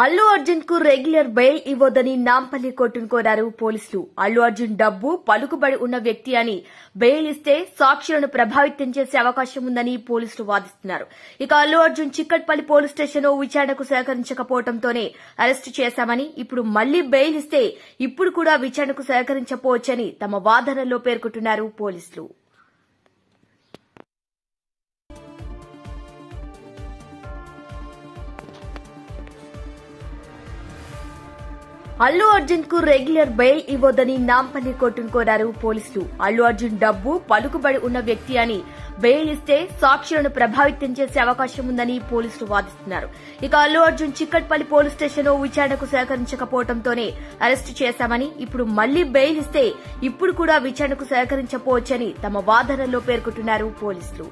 అల్లు అర్జున్ కు regular bail ఇవ్వొద్దని Nampally కోర్టును కోరారు పోలీసులు. అల్లు అర్జున్ డబ్బు పలుకుబడి ఉన్న వ్యక్తి అని బెయిల్ ఇస్తే సాక్షులను ప్రభావితం చేసే అవకాశం ఉందని పోలీసులు వాదిస్తున్నారు. ఇక అల్లు అర్జున్ చిక్కట్పల్లి పోలీస్ స్టేషన్ విచారణకు సహకరించకపోవడంతోనే అరెస్టు చేశామని, ఇప్పుడు మళ్లీ బెయిల్ ఇస్తే ఇప్పుడు కూడా విచారణకు సహకరించకపోవచ్చని తమ వాదనలో పేర్కొంటున్నారు పోలీసులు. అల్లు అర్జున్ కు రెగ్యులర్ బెయిల్ ఇవ్వొద్దని నాంపల్లి కోర్టును కోరారు పోలీసులు. అల్లు అర్జున్ డబ్బు పలుకుబడి ఉన్న వ్యక్తి అని బెయిల్ ఇస్తే సాక్షులను ప్రభావితం చేసే అవకాశం ఉందని పోలీసులు వాదిస్తున్నారు. ఇక అల్లు అర్జున్ చిక్కట్పల్లి పోలీస్ స్టేషన్ విచారణకు సహకరించకపోవడంతోనే అరెస్టు చేశామని, ఇప్పుడు మళ్లీ బెయిల్ ఇస్తే ఇప్పుడు కూడా విచారణకు సహకరించకపోవచ్చని తమ వాదనలో పేర్కొంటున్నారు పోలీసులు.